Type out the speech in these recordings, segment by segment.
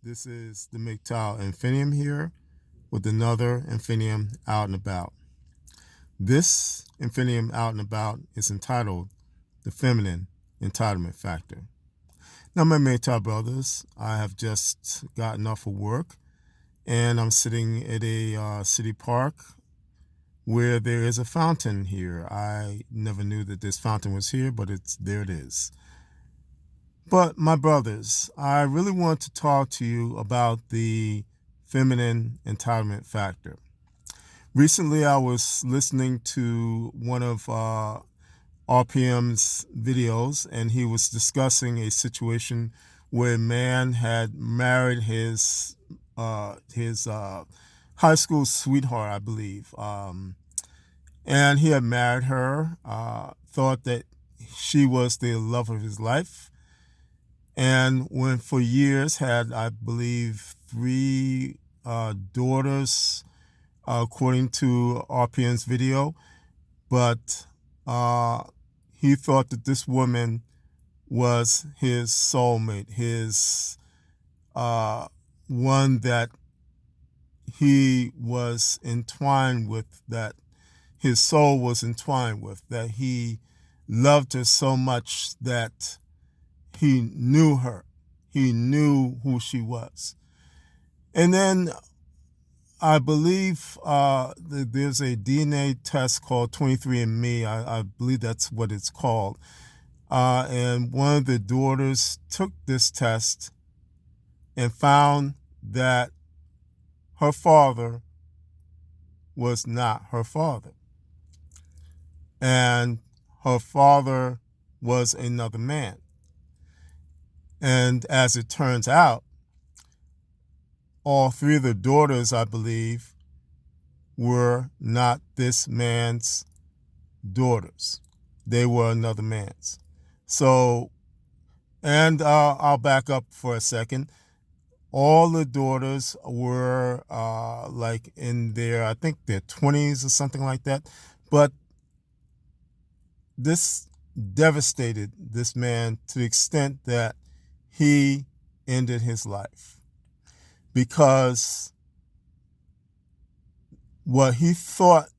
This is the MGTOW Infinium here with another Infinium out and about. This Infinium out and about is entitled The Feminine Entitlement Factor. Now, my MGTOW brothers, I have just gotten off of work and I'm sitting at a city park where there is a fountain here. I never knew that this fountain was here, but there it is. But my brothers, I really want to talk to you about the feminine entitlement factor. Recently, I was listening to one of RPM's videos, and he was discussing a situation where a man had married his high school sweetheart, I believe, and he had married her, thought that she was the love of his life, and when for years had, I believe, three daughters, according to RPN's video, but he thought that this woman was his soulmate, his one that he was entwined with, that his soul was entwined with, that he loved her so much that he knew her. He knew who she was. And then I believe there's a DNA test called 23andMe. I believe that's what it's called. And one of the daughters took this test and found that her father was not her father. And her father was another man. And as it turns out, all three of the daughters, I believe, were not this man's daughters. They were another man's. So, and I'll back up for a second. All the daughters were like in their, I think their 20s or something like that. But this devastated this man to the extent that he ended his life, because what he thought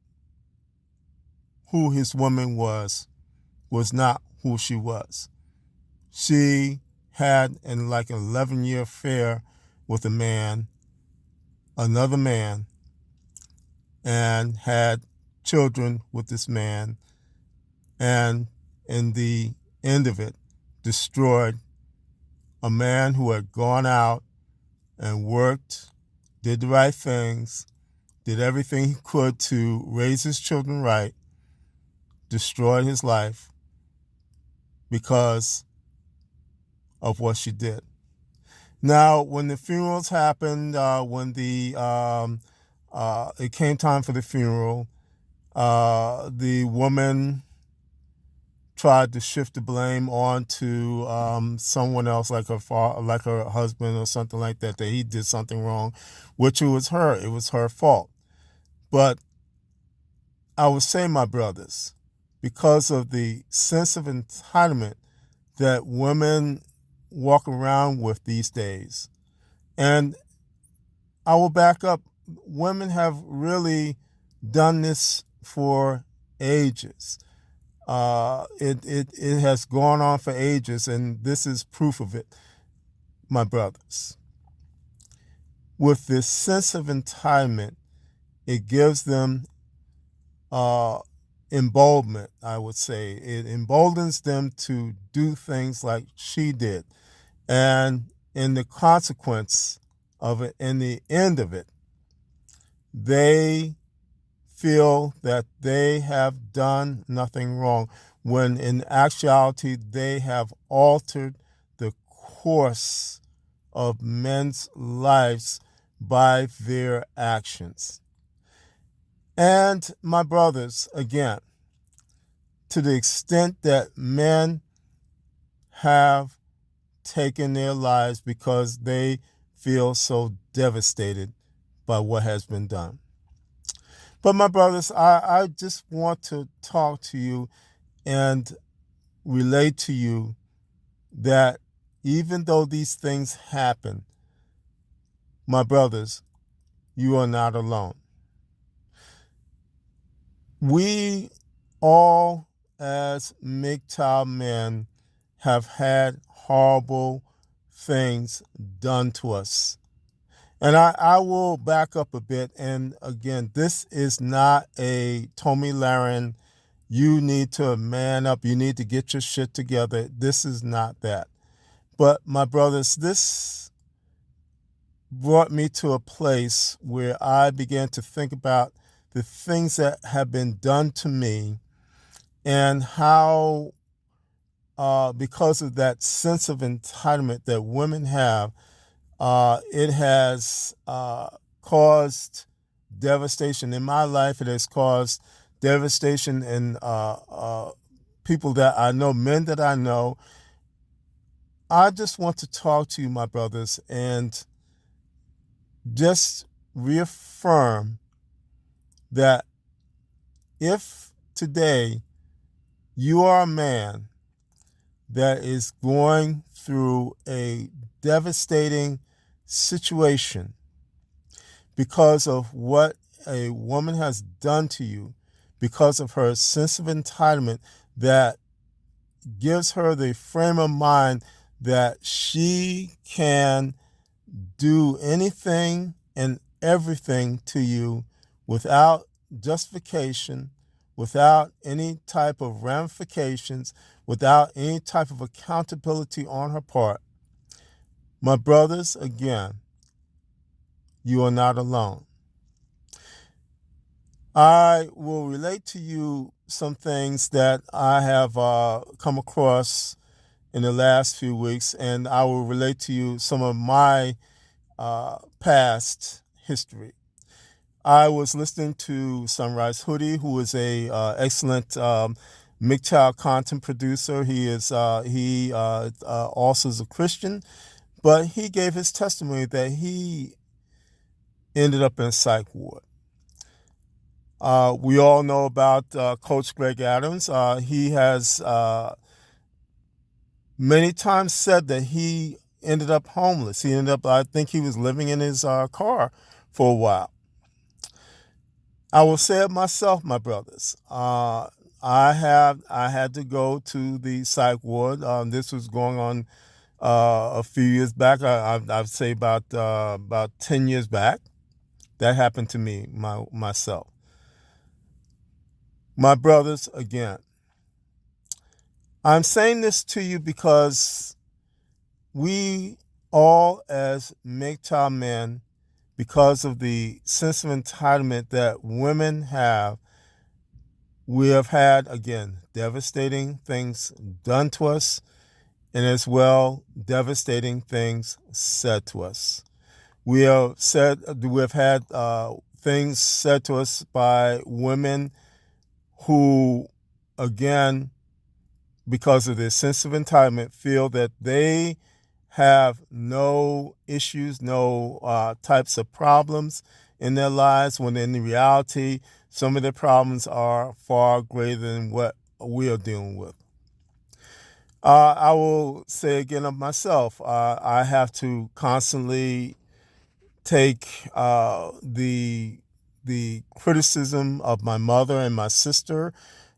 who his woman was not who she was. She had like an 11-year affair with a man, another man, and had children with this man, and in the end of it, destroyed a man who had gone out and worked, did the right things, did everything he could to raise his children right, destroyed his life because of what she did. Now, when the funerals happened, when it came time for the funeral, the woman tried to shift the blame onto someone else, like like her husband or something like that, that he did something wrong, which it was her. It was her fault. But I would say, my brothers, because of the sense of entitlement that women walk around with these days, and I will back up, women have really done this for ages. It has gone on for ages, and this is proof of it, my brothers. With this sense of entitlement, it gives them emboldenment, I would say. It emboldens them to do things like she did. And in the consequence of it, in the end of it, they feel that they have done nothing wrong, when in actuality they have altered the course of men's lives by their actions. And my brothers, again, to the extent that men have taken their lives because they feel so devastated by what has been done. But my brothers, I just want to talk to you and relate to you that even though these things happen, My brothers, you are not alone. We all, as MGTOW men, have had horrible things done to us. And I will back up a bit. And again, this is not a Tommy Lahren, you need to man up, you need to get your shit together. This is not that. But my brothers, this brought me to a place where I began to think about the things that have been done to me and how, because of that sense of entitlement that women have, it has caused devastation in my life. It has caused devastation in people that I know, men that I know. I just want to talk to you, my brothers, and just reaffirm that if today you are a man that is going through a devastating situation because of what a woman has done to you, because of her sense of entitlement that gives her the frame of mind that she can do anything and everything to you without justification, without any type of ramifications, without any type of accountability on her part. My brothers, again, you are not alone. I will relate to you some things that I have come across in the last few weeks, and I will relate to you some of my past history. I was listening to Sunrise Hoodie, who is a excellent MGTOW content producer. He also is a Christian, but he gave his testimony that he ended up in a psych ward. We all know about Coach Greg Adams. He has many times said that he ended up homeless. He ended up, I think he was living in his car for a while. I will say it myself, my brothers. I had to go to the psych ward. This was going on a few years back. I'd say about 10 years back. That happened to me myself. My brothers, again, I'm saying this to you because we all, as MGTOW men, because of the sense of entitlement that women have, we have had, again, devastating things done to us, and as well, devastating things said to us. We have had things said to us by women who, again, because of their sense of entitlement, feel that they have no issues, no types of problems in their lives, when in reality, some of their problems are far greater than what we are dealing with. I will say again of myself, I have to constantly take the criticism of my mother and my sister.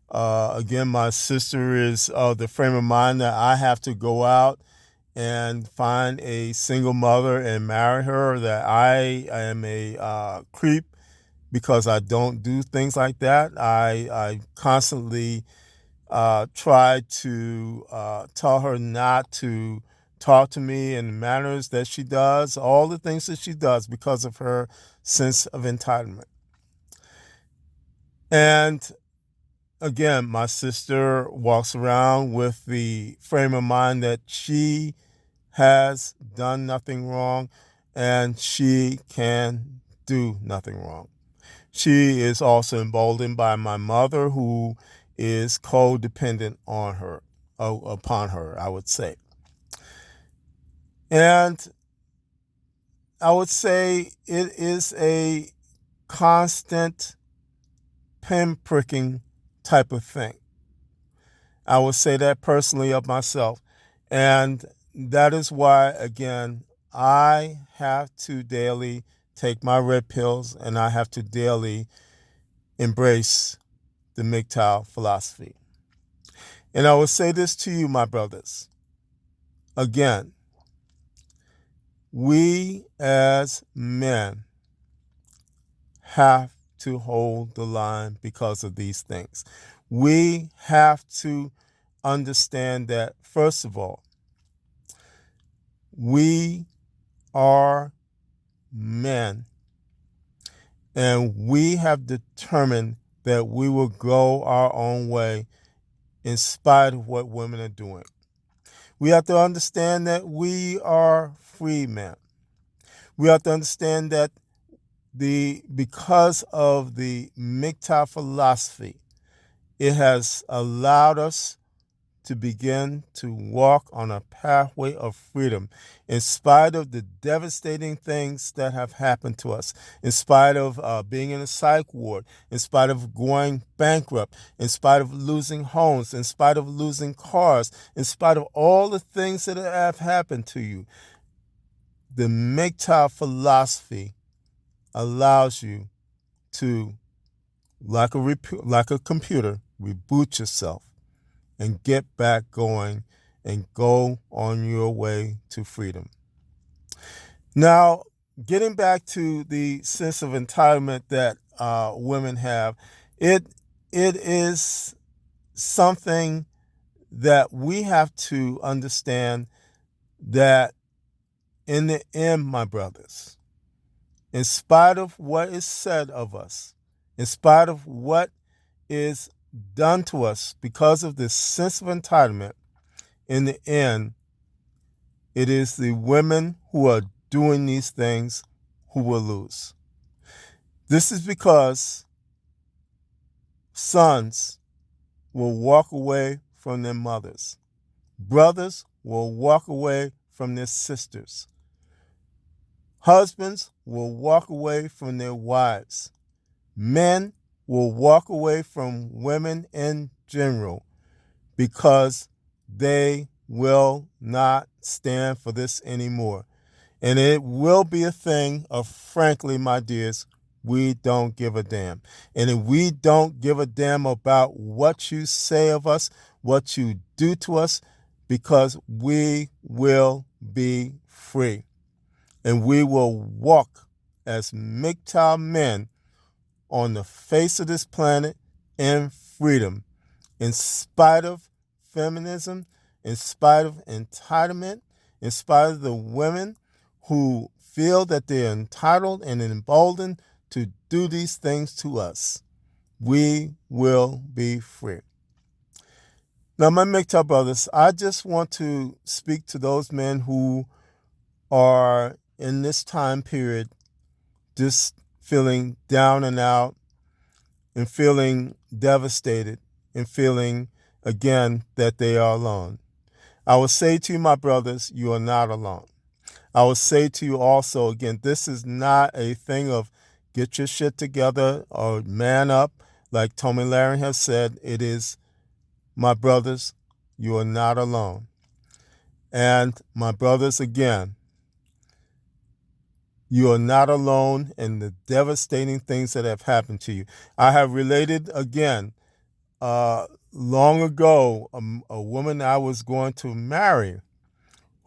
Again, my sister is of the frame of mind that I have to go out and find a single mother and marry her, that I am a creep because I don't do things like that. I constantly try to tell her not to talk to me in the manners that she does, all the things that she does because of her sense of entitlement. And again, my sister walks around with the frame of mind that she has done nothing wrong and she can do nothing wrong. She is also emboldened by my mother, who is codependent on her, upon her, I would say. And I would say it is a constant pinpricking type of thing. I would say that personally of myself. And that is why, again, I have to daily take my red pills, and I have to daily embrace the MGTOW philosophy. And I will say this to you, my brothers. Again, we as men have to hold the line because of these things. We have to understand that, first of all, we are men, and we have determined that we will go our own way in spite of what women are doing. We have to understand that we are free men. We have to understand that because of the MGTOW philosophy, it has allowed us to begin to walk on a pathway of freedom in spite of the devastating things that have happened to us, in spite of being in a psych ward, in spite of going bankrupt, in spite of losing homes, in spite of losing cars, in spite of all the things that have happened to you. The MGTOW philosophy allows you to, like a computer, reboot yourself and get back going and go on your way to freedom. Now, getting back to the sense of entitlement that women have, it is something that we have to understand that in the end, my brothers, in spite of what is said of us, in spite of what is done to us because of this sense of entitlement, in the end, it is the women who are doing these things who will lose. This is because sons will walk away from their mothers. Brothers will walk away from their sisters. Husbands will walk away from their wives. Men will walk away from women in general because they will not stand for this anymore. And it will be a thing of, frankly, my dears, we don't give a damn. And if we don't give a damn about what you say of us, what you do to us, because we will be free. And we will walk as MGTOW men on the face of this planet in freedom, in spite of feminism, in spite of entitlement, in spite of the women who feel that they're entitled and emboldened to do these things to us. We will be free. Now, my MGTOW brothers, I just want to speak to those men who are in this time period just feeling down and out and feeling devastated and feeling, again, that they are alone. I will say to you, my brothers, you are not alone. I will say to you also, again, this is not a thing of get your shit together or man up. Like Tommy Lahren has said, it is, my brothers, you are not alone. And my brothers, again, you are not alone in the devastating things that have happened to you. I have related, again, long ago, a woman I was going to marry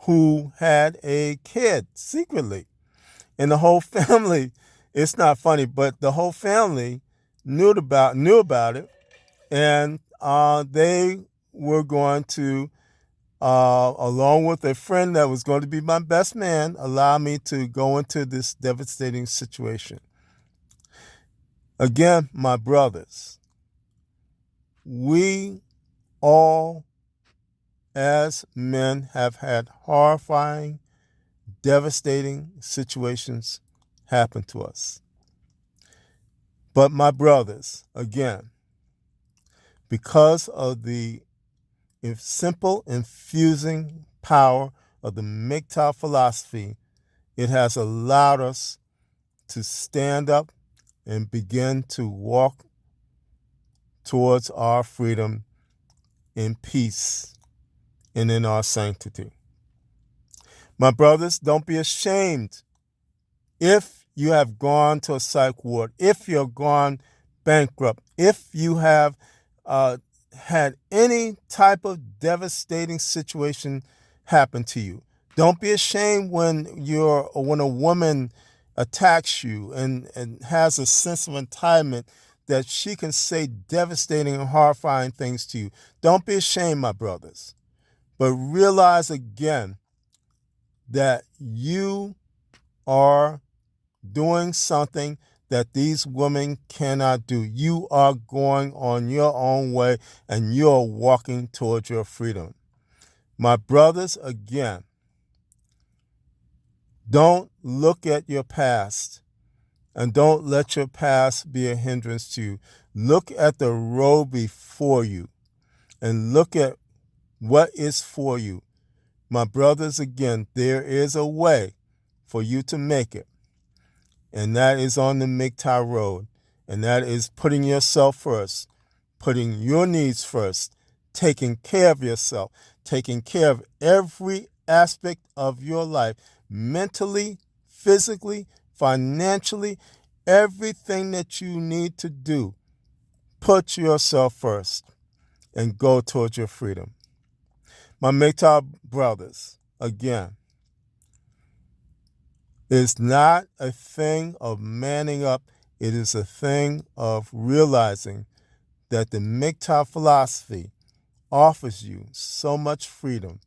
who had a kid secretly. And the whole family, it's not funny, but the whole family knew about it, and they were going to, along with a friend that was going to be my best man, allow me to go into this devastating situation. Again, my brothers, we all as men have had horrifying, devastating situations happen to us. But my brothers, again, because of the simple infusing power of the MGTOW philosophy, it has allowed us to stand up and begin to walk towards our freedom in peace and in our sanctity. My brothers, don't be ashamed if you have gone to a psych ward, if you're gone bankrupt, if you have had any type of devastating situation happen to you. Don't be ashamed when a woman attacks you and has a sense of entitlement that she can say devastating and horrifying things to you. Don't be ashamed, my brothers, but realize again that you are doing something that these women cannot do. You are going on your own way and you're walking towards your freedom. My brothers, again, don't look at your past and don't let your past be a hindrance to you. Look at the road before you and look at what is for you. My brothers, again, there is a way for you to make it. And that is on the MGTOW road. And that is putting yourself first, putting your needs first, taking care of yourself, taking care of every aspect of your life, mentally, physically, financially, everything that you need to do. Put yourself first and go towards your freedom. My MGTOW brothers, again, it's not a thing of manning up. It is a thing of realizing that the MGTOW philosophy offers you so much freedom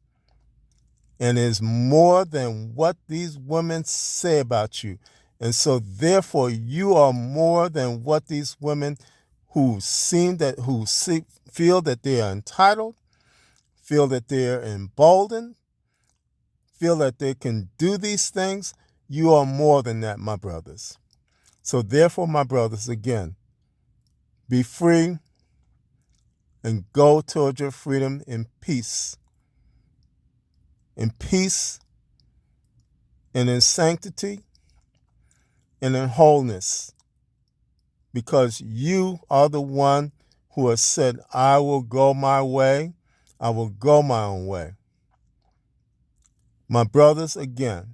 and is more than what these women say about you. And so therefore you are more than what these women who feel that they are entitled, feel that they're emboldened, feel that they can do these things. You are more than that, my brothers. So therefore, my brothers, again, be free and go towards your freedom in peace. In peace and in sanctity and in wholeness. Because you are the one who has said, I will go my way. I will go my own way. My brothers, again,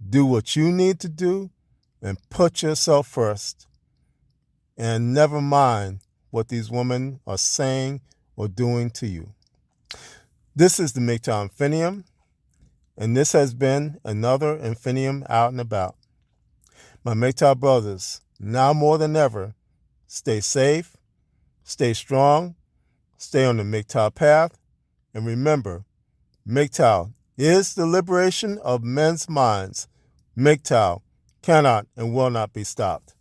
do what you need to do and put yourself first. And never mind what these women are saying or doing to you. This is the MGTOW Infinium, and this has been another Infinium out and about. My MGTOW brothers, now more than ever, stay safe, stay strong, stay on the MGTOW path, and remember, MGTOW is the liberation of men's minds. MGTOW cannot and will not be stopped.